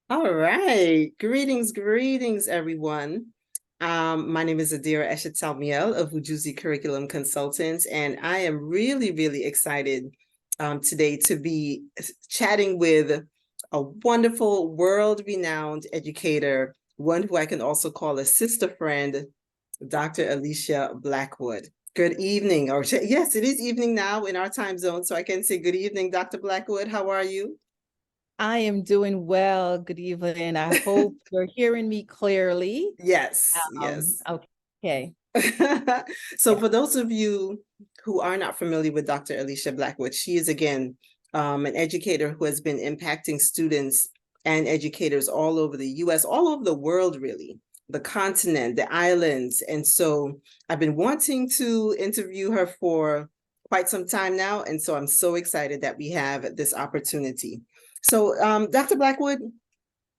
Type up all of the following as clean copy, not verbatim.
All right. Greetings, everyone. My name is Adira Eshetalmiel of Ujuzi Curriculum Consultants, and I am really excited today to be chatting with a wonderful, world-renowned educator, one who I can also call a sister friend, Dr. Alecia Blackwood. Good evening, or yes, it is evening now in our time zone, so I can say good evening, Dr. Blackwood. How are you? I am doing well. Good evening. I hope you're hearing me clearly. Yes. Okay. So Yeah. for those of you who are not familiar with Dr. Alecia Blackwood, she is again an educator who has been impacting students and educators all over the US, all over the world, really, the continent, the islands. And so I've been wanting to interview her for quite some time now. And so I'm so excited that we have this opportunity. So Dr. Blackwood,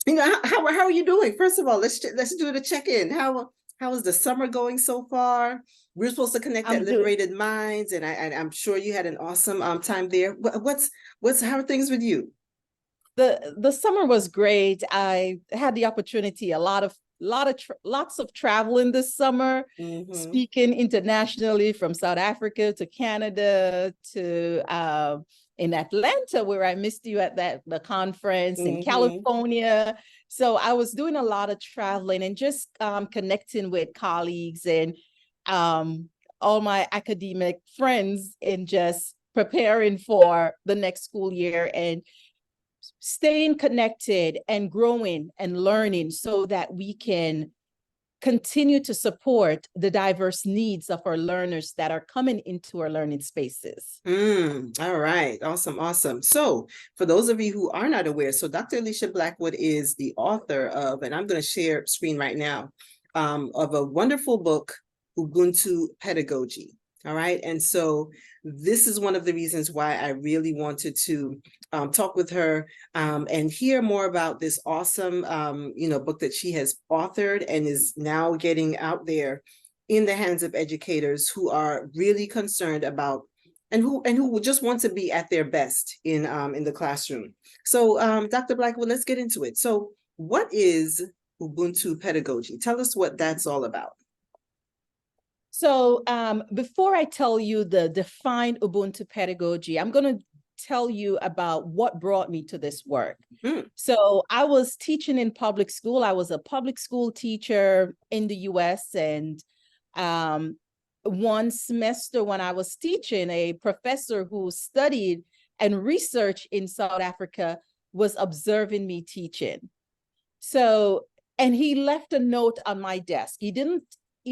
how are you doing? First of all, let's do the check-in. How is the summer going so far? We're supposed to connect at I'm doing Liberated Minds, and I'm sure you had an awesome time there. What's how are things with you? the summer was great. I had the opportunity, lots of traveling this summer, Mm-hmm. speaking internationally from South Africa to Canada to in Atlanta, where I missed you at the conference in Mm-hmm. California. So I was doing a lot of traveling and just connecting with colleagues and um, all my academic friends and just preparing for the next school year and staying connected and growing and learning so that we can continue to support the diverse needs of our learners that are coming into our learning spaces. All right. Awesome. So, for those of you who are not aware, so Dr. Alecia Blackwood is the author of, and I'm going to share screen right now, of a wonderful book, Ubuntu Pedagogy. All right. And so, this is one of the reasons why I really wanted to talk with her and hear more about this awesome, book that she has authored and is now getting out there in the hands of educators who are really concerned about and who would just want to be at their best in the classroom. So, Dr. Blackwood, let's get into it. So, what is Ubuntu pedagogy? Tell us what that's all about. So before I tell you the defined Ubuntu pedagogy, I'm going to tell you about what brought me to this work. Mm. So I was teaching in public school. I was a public school teacher in the US. And um, one semester when I was teaching, a professor who studied and researched in South Africa was observing me teaching. So, and he left a note on my desk. He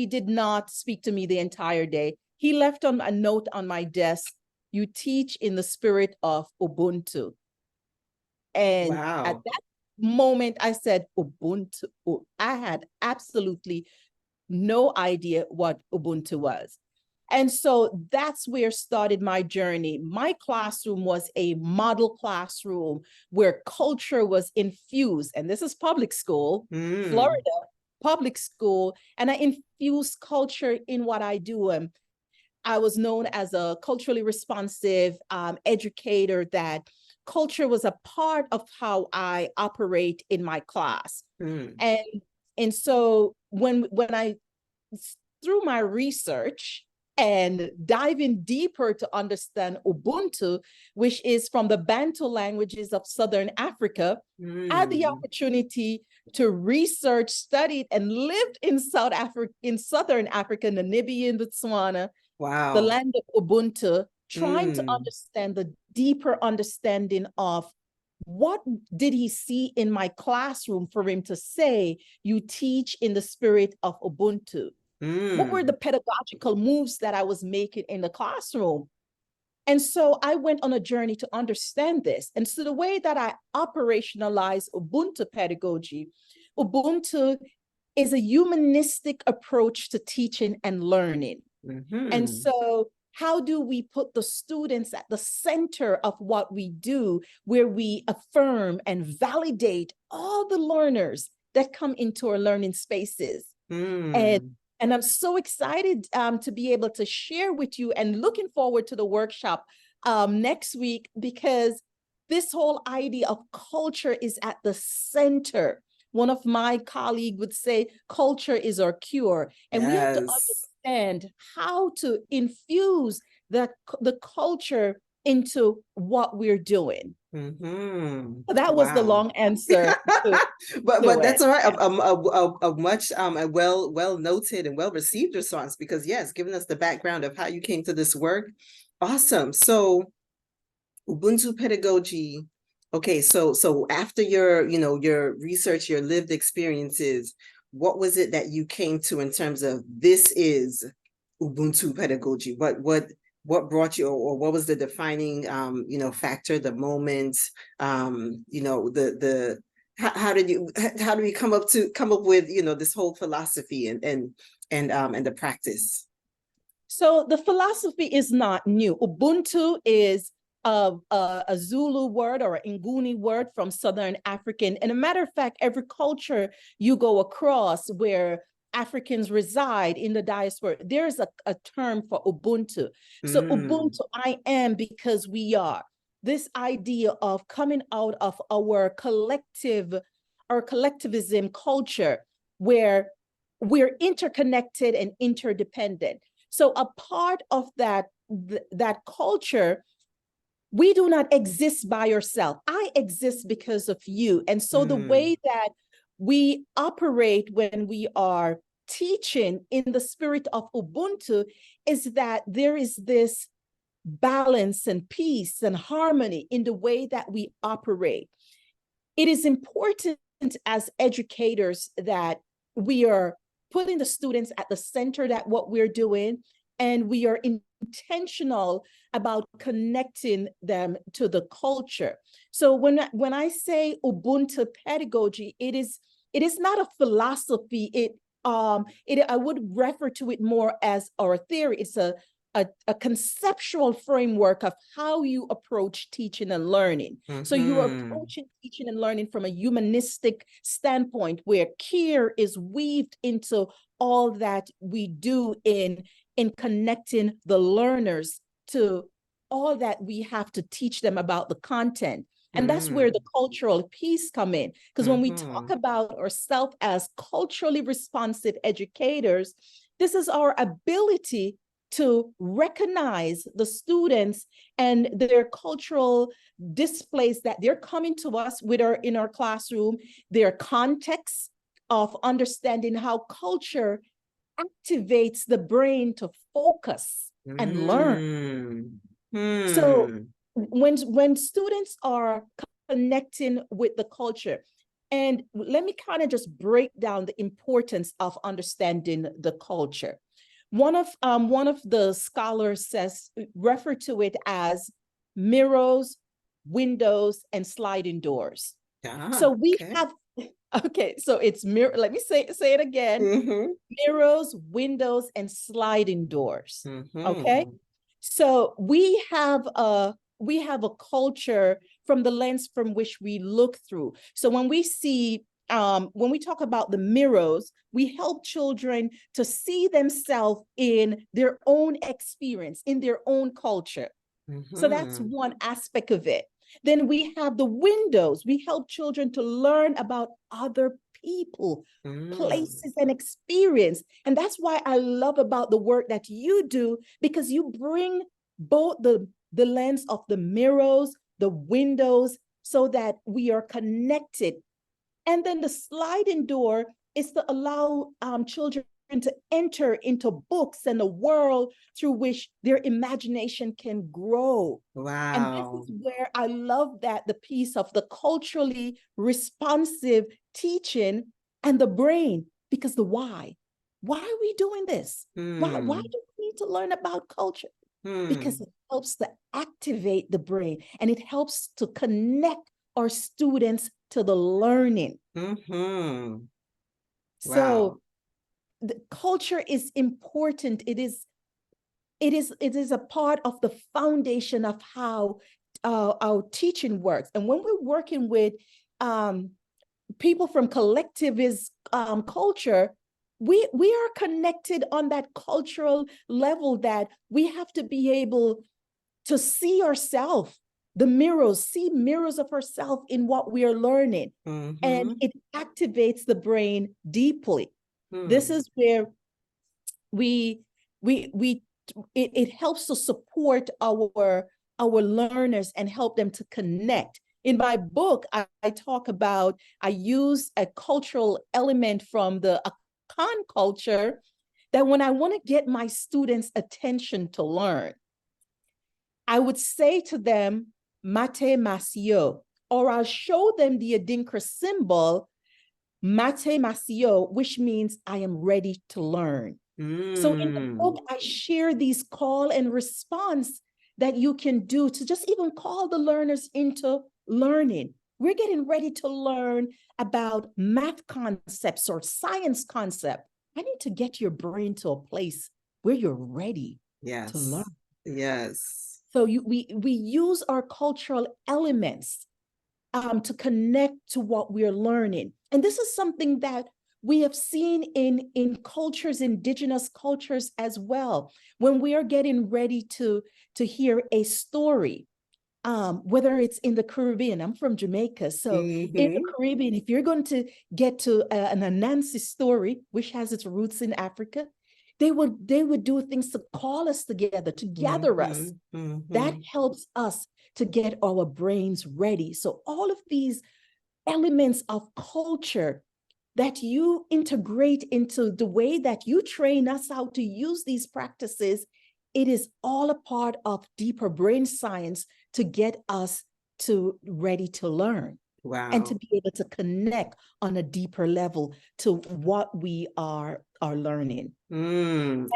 did not speak to me the entire day. He left on a note on my desk. You teach in the spirit of Ubuntu. And at Wow. that moment, I said, Ubuntu. I had absolutely no idea what Ubuntu was. And so that's where started my journey. My classroom was a model classroom where culture was infused. And this is public school, Mm. Florida public school. And I infused culture in what I do. I was known as a culturally responsive educator, that culture was a part of how I operate in my class. Mm. And and so when I through my research and diving deeper to understand Ubuntu, which is from the Bantu languages of Southern Africa, I had the Mm. opportunity to research, studied, and lived in Southern Africa, Namibia, and Botswana, the Wow. land of Ubuntu, trying to Mm. understand the deeper understanding of what did he see in my classroom for him to say, you teach in the spirit of Ubuntu? What were the Mm. pedagogical moves that I was making in the classroom? And so I went on a journey to understand this. And so the way that I operationalize Ubuntu pedagogy, Ubuntu is a humanistic approach to teaching and learning. And Mm-hmm. so, how do we put the students at the center of what we do, where we affirm and validate all the learners that come into our learning spaces? And Mm. and I'm so excited to be able to share with you and looking forward to the workshop next week, because this whole idea of culture is at the center. One of my colleagues would say culture is our cure, and we have to Yes. understand how to infuse the culture into what we're doing. Mm-hmm. So that was the Wow. long answer to, But to it. that's all right. Yeah. A much a well noted and well received response, because yes, giving us the background of how you came to this work. Awesome. So Ubuntu pedagogy. Okay, so after your, your research, your lived experiences, what was it that you came to in terms of this is Ubuntu pedagogy? What brought you, or what was the defining factor, the moment, the how did you how do we come up with this whole philosophy and the practice? So the philosophy is not new. Ubuntu is a Zulu word or an Nguni word from Southern African. And a matter of fact, every culture you go across where Africans reside in the diaspora, there's a term for Ubuntu. So Ubuntu, I am because we are. This idea of coming out of our collectivism culture where we're interconnected and interdependent. So a part of that culture, we do not exist by yourself. I exist because of you. And so the way that we operate when we are teaching in the spirit of Ubuntu is that there is this balance and peace and harmony in the way that we operate. It is important as educators that we are putting the students at the center that what we're doing, and we are intentional about connecting them to the culture. So when I say Ubuntu pedagogy, it is not a philosophy. I would refer to it more as our theory. It's a conceptual framework of how you approach teaching and learning. So you are approaching teaching and learning from a humanistic standpoint where care is weaved into all that we do in connecting the learners to all that we have to teach them about the content. And that's where the cultural piece come in. Because when we talk about ourselves as culturally responsive educators, this is our ability to recognize the students and their cultural displays that they're coming to us with in our classroom, their context of understanding how culture activates the brain to focus and learn. So when students are connecting with the culture, and let me kind of just break down the importance of understanding the culture. One of the scholars refer to it as mirrors, windows, and sliding doors. So we have, okay, so it's mirror. Let me say it again. Mirrors, windows, and sliding doors. Okay. So we have a culture from the lens from which we look through. So when we talk about the mirrors, we help children to see themselves in their own experience, in their own culture. So that's one aspect of it. Then we have the windows. We help children to learn about other people, places, and experience. And that's why I love about the work that you do, because you bring both the lens of the mirrors, the windows, so that we are connected. And then the sliding door is to allow children to enter into books and the world through which their imagination can grow. Wow. And this is where I love that the piece of the culturally responsive teaching and the brain, because the why. Why are we doing this? Why do we need to learn about culture? Because it helps to activate the brain and it helps to connect our students to the learning. So the culture is important. It is a part of the foundation of how our teaching works. And when we're working with people from collectivist culture, we are connected on that cultural level that we have to be able to see ourselves the mirrors, see mirrors of herself in what we are learning. And it activates the brain deeply. This is where we it helps to support our learners and help them to connect. In my book, I talk about, I use a cultural element from the Akan culture, that when I want to get my students' attention to learn, I would say to them, mate masio, or I'll show them the Adinkra symbol, mate masio, which means I am ready to learn. So in the book, I share these call and response that you can do to just even call the learners into learning. We're getting ready to learn about math concepts or science concept. I need to get your brain to a place where you're ready to learn. Yes. So we use our cultural elements to connect to what we're learning. And this is something that we have seen in cultures, indigenous cultures as well. When we are getting ready to hear a story, whether it's in the Caribbean, I'm from Jamaica. So in the Caribbean, if you're going to get to an Anansi story, which has its roots in Africa, they would do things to call us together, to gather us. That helps us to get our brains ready. So all of these elements of culture that you integrate into the way that you train us how to use these practices, it is all a part of deeper brain science to get us to ready to learn. Wow. And to be able to connect on a deeper level to what we are learning. Awesome.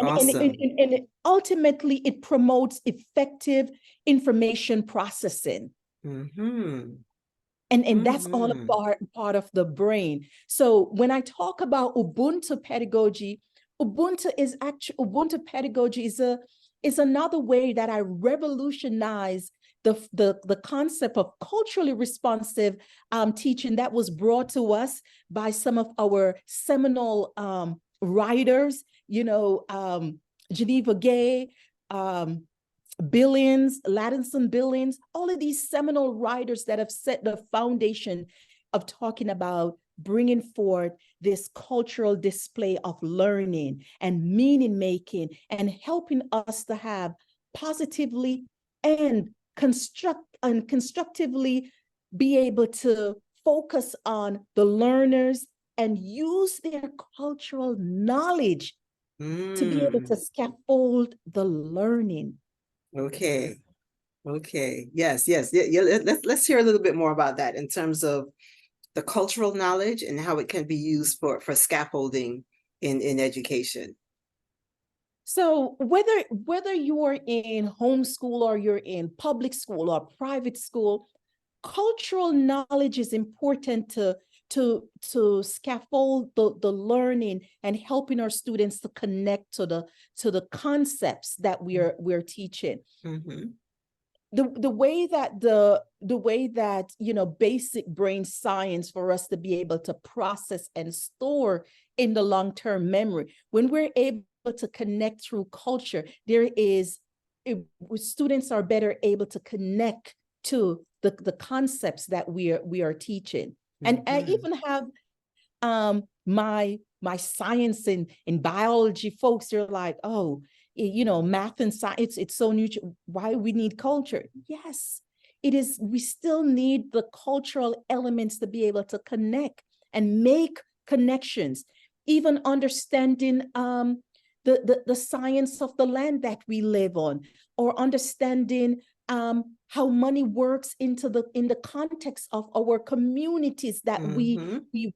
And ultimately, it promotes effective information processing. And that's all a part of the brain. So when I talk about Ubuntu pedagogy, Ubuntu pedagogy is another way that I revolutionize the concept of culturally responsive teaching that was brought to us by some of our seminal writers, Geneva Gay, Billings, Ladinson Billings, all of these seminal writers that have set the foundation of talking about bringing forth this cultural display of learning and meaning making and helping us to have positively and constructively be able to focus on the learners and use their cultural knowledge to be able to scaffold the learning. Okay. Yes. Yeah. Let's hear a little bit more about that in terms of the cultural knowledge and how it can be used for scaffolding in education. So whether you're in homeschool or you're in public school or private school, cultural knowledge is important to scaffold the learning and helping our students to connect to the concepts that we're teaching. The way that basic brain science for us to be able to process and store in the long-term memory, when we're able to connect through culture, students are better able to connect to the concepts that we are teaching. And I even have my science and biology folks, they're like, oh, math and science, it's so new. Why we need culture? Yes, it is. We still need the cultural elements to be able to connect and make connections, even understanding the science of the land that we live on, or understanding how money works in the context of our communities that we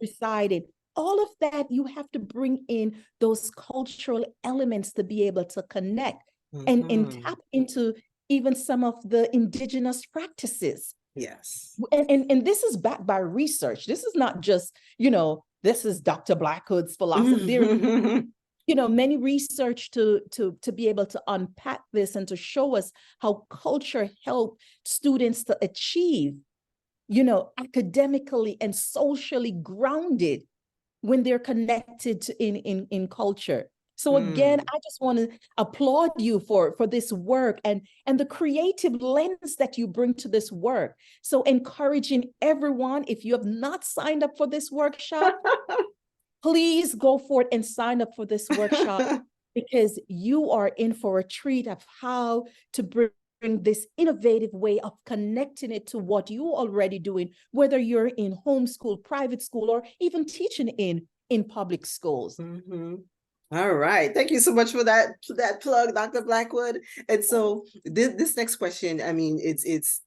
reside in. All of that, you have to bring in those cultural elements to be able to connect and tap into even some of the indigenous practices. Yes. And this is backed by research. This is not just, this is Dr. Blackwood's philosophy. There many research to be able to unpack this and to show us how culture helped students to achieve, academically and socially grounded when they're connected in culture. So again, I just want to applaud you for this work and the creative lens that you bring to this work. So encouraging everyone, if you have not signed up for this workshop, please go forth and sign up for this workshop because you are in for a treat of how to bring this innovative way of connecting it to what you're already doing, whether you're in homeschool, private school, or even teaching in public schools. All right. Thank you so much for that plug, Dr. Blackwood. And so this next question, I mean, it's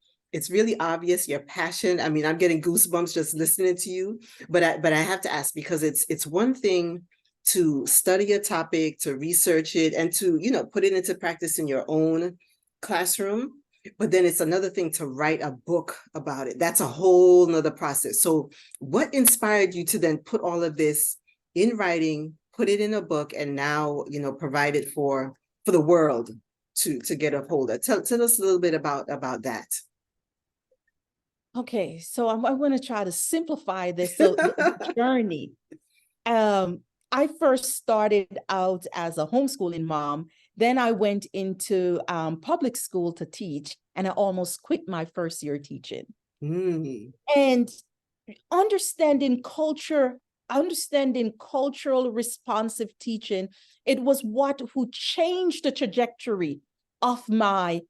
really obvious your passion. I mean, I'm getting goosebumps just listening to you, but I have to ask because it's one thing to study a topic, to research it, and to, you know, put it into practice in your own classroom. But then it's another thing to write a book about it. That's a whole nother process. So what inspired you to then put all of this in writing, put it in a book, and now, you know, provide it for the world to get a hold of? Tell us a little bit about that. Okay, so I'm going to try to simplify this. So the journey. I first started out as a homeschooling mom. Then I went into public school to teach, and I almost quit my first year teaching. And understanding culture, understanding cultural responsive teaching, it was who changed the trajectory of my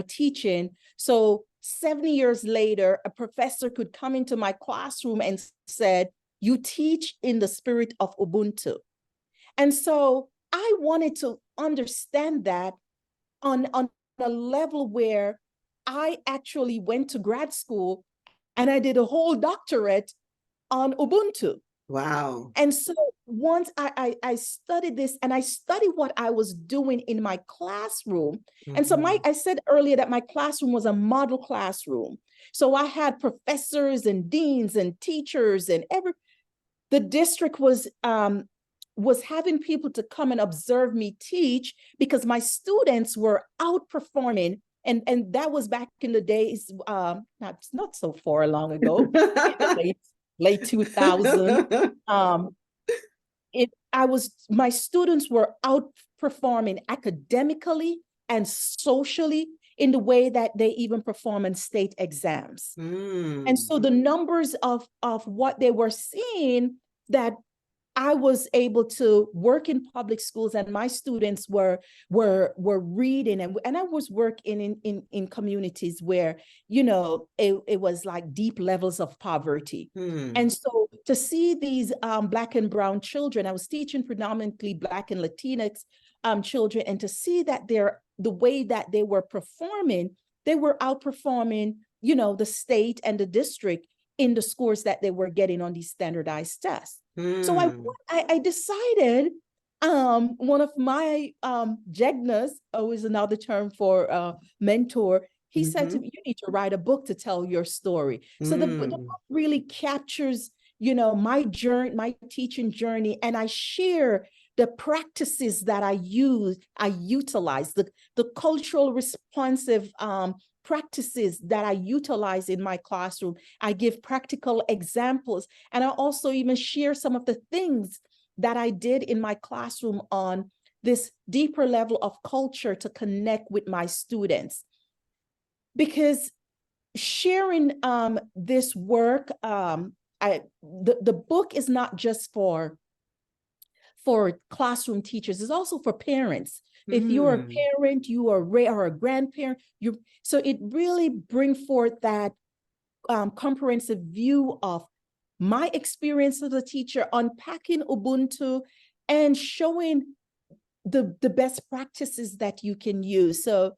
teaching. So 70 years later, a professor could come into my classroom and said, "You teach in the spirit of Ubuntu." And so I wanted to understand that on a level where I actually went to grad school and I did a whole doctorate on Ubuntu. Wow. And so once I studied this and I studied what I was doing in my classroom. And so I said earlier that my classroom was a model classroom. So I had professors and deans and teachers and the district was having people to come and observe me teach because my students were outperforming. And that was back in the days, not so far long ago, late 2000. My students were outperforming academically and socially in the way that they even perform in state exams. And so the numbers of what they were seeing, that I was able to work in public schools and my students were reading, and I was working in communities where, you know, it was like deep levels of poverty. And so to see these Black and brown children, I was teaching predominantly Black and Latinx children, and to see that the way that they were performing, they were outperforming, you know, the state and the district in the scores that they were getting on these standardized tests. So I decided, one of my jegnas, is another term for mentor, he said to me, "You need to write a book to tell your story." So the book really captures, you know, my journey, my teaching journey, and I share the practices that I utilize, the cultural responsive practices that I utilize in my classroom. I give practical examples, and I also even share some of the things that I did in my classroom on this deeper level of culture to connect with my students. Because sharing this work, the book is not just for classroom teachers, it's also for parents. If you're a parent, you are or a grandparent, so it really brings forth that comprehensive view of my experience as a teacher, unpacking Ubuntu and showing the best practices that you can use. So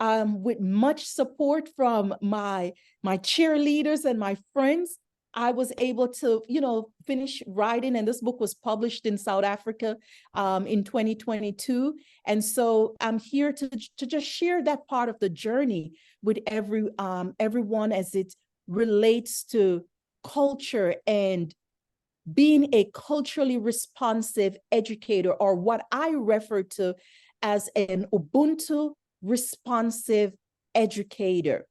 with much support from my cheerleaders and my friends, I was able to, you know, finish writing, and this book was published in South Africa in 2022. And so I'm here to just share that part of the journey with everyone as it relates to culture and being a culturally responsive educator, or what I refer to as an Ubuntu responsive educator.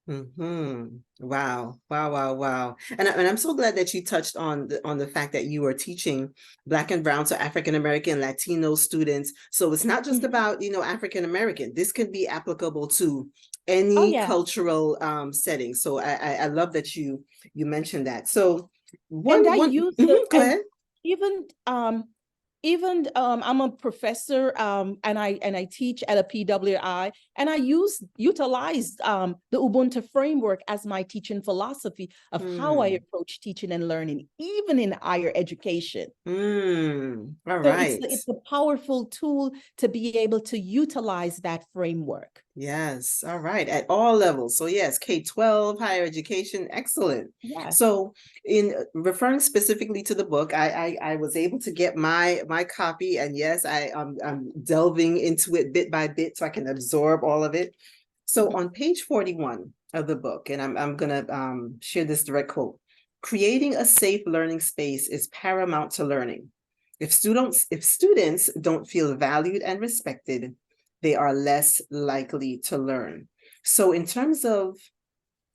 Mm-hmm. Wow. Wow. Wow. Wow. And I'm so glad that you touched on the fact that you are teaching Black and Brown, so African American, Latino students. So it's not just Mhm. about, African American. This could be applicable to Oh any yeah. cultural setting. So I love that you mentioned that. So And I one use it mhm, go and ahead. even I'm a professor and I teach at a PWI, and I utilize the Ubuntu framework as my teaching philosophy of how I Hmm. approach teaching and learning, even in higher education. All So right. it's a powerful tool to be able to utilize that framework. Yes, all right, at all levels. So yes, K-12, higher education, excellent. Yeah. So in referring specifically to the book, I was able to get my copy, and yes, I'm delving into it bit by bit so I can absorb all of it. So Mhm. on page 41 of the book, and I'm gonna share this direct quote: creating a safe learning space is paramount to learning. If students don't feel valued and respected, they are less likely to learn. So in terms of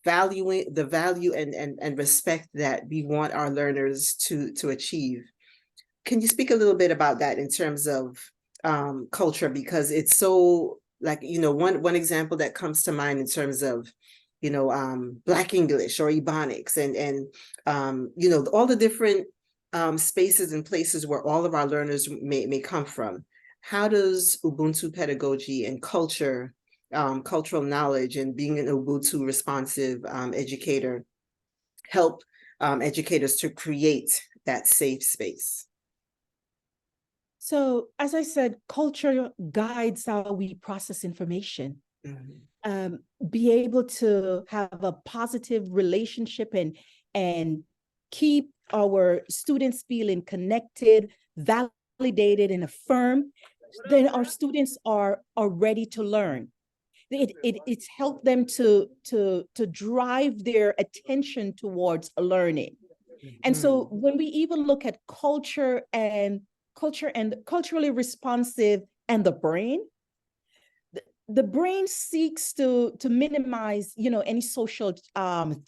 valuing the value and respect that we want our learners to achieve, can you speak a little bit about that in terms of culture? Because it's so, like, one example that comes to mind in terms of, Black English or Ebonics and all the different spaces and places where all of our learners may come from. How does Ubuntu pedagogy and cultural knowledge and being an Ubuntu responsive educator help educators to create that safe space? So as I said, culture guides how we process information. Mhm. um, be able to have a positive relationship and keep our students feeling connected, validated, and affirmed, then our students are ready to learn. It's helped them to drive their attention towards learning. And so Mhm. when we even look at culture and culturally responsive and the brain, the brain seeks to minimize, any social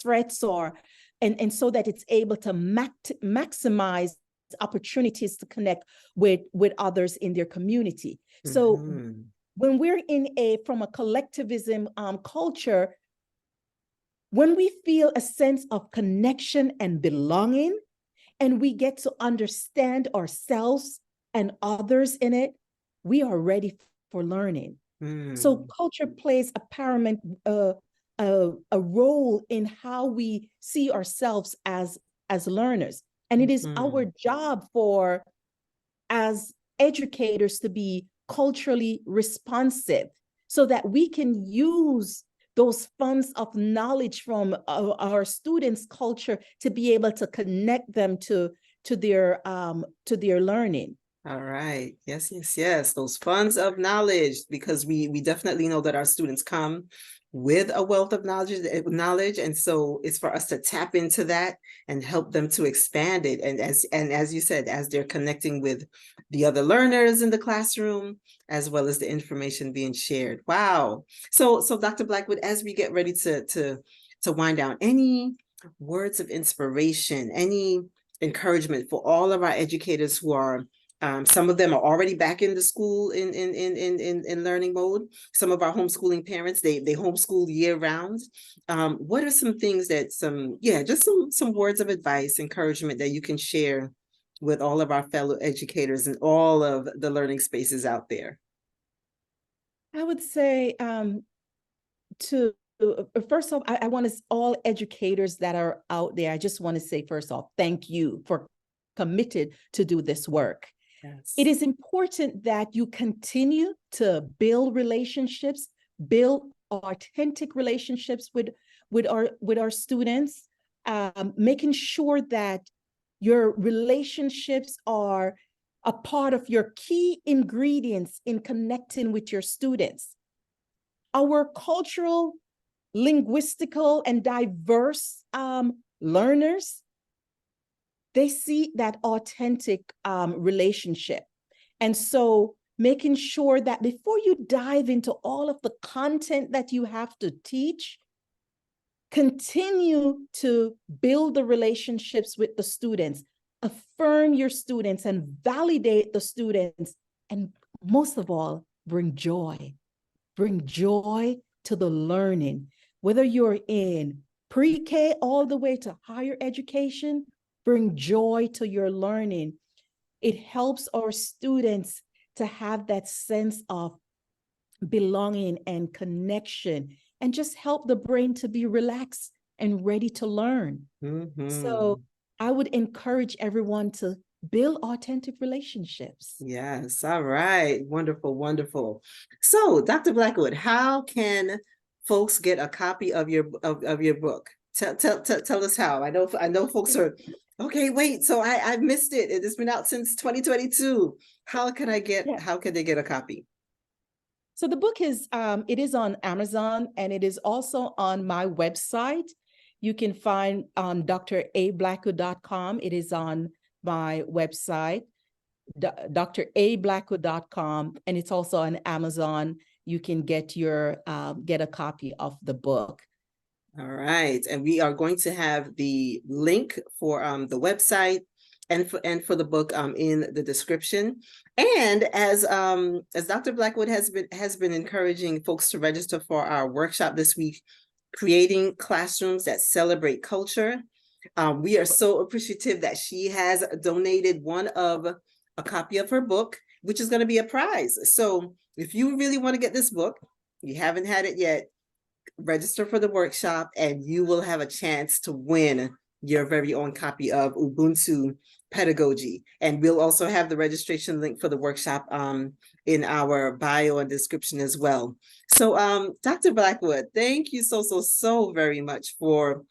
threats, or and so that it's able to maximize opportunities to connect with others in their community. So Mhm. when we're in a from a collectivism culture, when we feel a sense of connection and belonging, and we get to understand ourselves and others in it, we are ready for learning. So Mhm. culture plays a paramount a role in how we see ourselves as learners. And it is our Mhm. job for as educators to be culturally responsive so that we can use those funds of knowledge from our students' culture to be able to connect them to their learning. All right. Yes, yes, yes. Those funds of knowledge, because we definitely know that our students come with a wealth of knowledge, and so it's for us to tap into that and help them to expand it. And as you said, as they're connecting with the other learners in the classroom, as well as the information being shared. Wow. So Dr. Blackwood, as we get ready to wind down, any words of inspiration, any encouragement for all of our educators who are some of them are already back in the school in learning mode. Some of our homeschooling parents, they homeschool year round. What are some things that just some words of advice, encouragement that you can share with all of our fellow educators and all of the learning spaces out there? I would say to first off, I want to all educators that are out there. I just want to say first off, thank you for committed to do this work. It Yes. is important that you continue to build relationships, build authentic relationships with our students, making sure that your relationships are a part of your key ingredients in connecting with your students. Our cultural, linguistical, and diverse learners, they see that authentic relationship. And so making sure that before you dive into all of the content that you have to teach, Continue to build the relationships with the students, affirm your students and validate the students. And most of all, bring joy to the learning, whether you're in pre-K all the way to higher education, bring joy to your learning. It helps our students to have that sense of belonging and connection, and just help the brain to be relaxed and ready to learn. So I would encourage everyone to build authentic relationships. Yes. All right. Wonderful. Wonderful. So, Dr. Blackwood, how can folks get a copy of your book? Tell us how. I know folks are, okay, wait, so I missed it. It's been out since 2022. How can they get a copy? So the book is, it is on Amazon, and it is also on my website. You can find on drablackwood.com. It is on my website, drablackwood.com, and it's also on Amazon. You can get a copy of the book. All right, and we are going to have the link for the website and for the book in the description. And as Dr. Blackwood has been encouraging folks to register for our workshop this week, creating classrooms that celebrate culture. We are so appreciative that she has donated a copy of her book, which is going to be a prize. So if you really want to get this book, you haven't had it yet, register for the workshop and you will have a chance to win your very own copy of Ubuntu Pedagogy. And we'll also have the registration link for the workshop in our bio and description as well. So Dr. Blackwood, thank you so very much for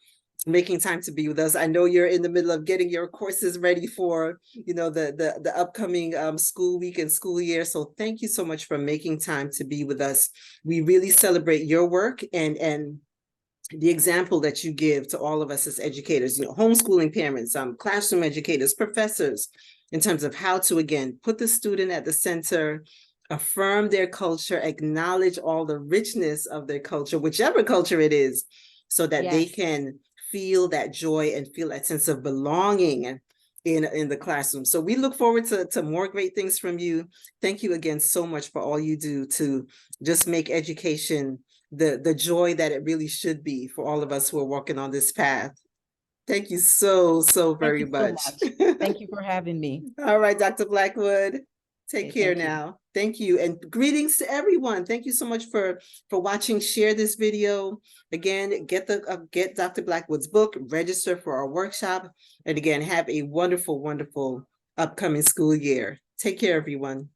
making time to be with us. I know you're in the middle of getting your courses ready for, the upcoming school week and school year. So thank you so much for making time to be with us. We really celebrate your work and the example that you give to all of us as educators, homeschooling parents, classroom educators, professors, in terms of how to, again, put the student at the center, affirm their culture, acknowledge all the richness of their culture, whichever culture it is, so that they can feel that joy and feel that sense of belonging in the classroom. So we look forward to more great things from you. Thank you again so much for all you do to just make education the joy that it really should be for all of us who are walking on this path. Thank you so very much. Thank you for having me. All right, Dr. Blackwood. Take care now. Thank you. And greetings to everyone. Thank you so much for watching. Share this video. Again, get Dr. Blackwood's book, register for our workshop. And again, have a wonderful upcoming school year. Take care, everyone.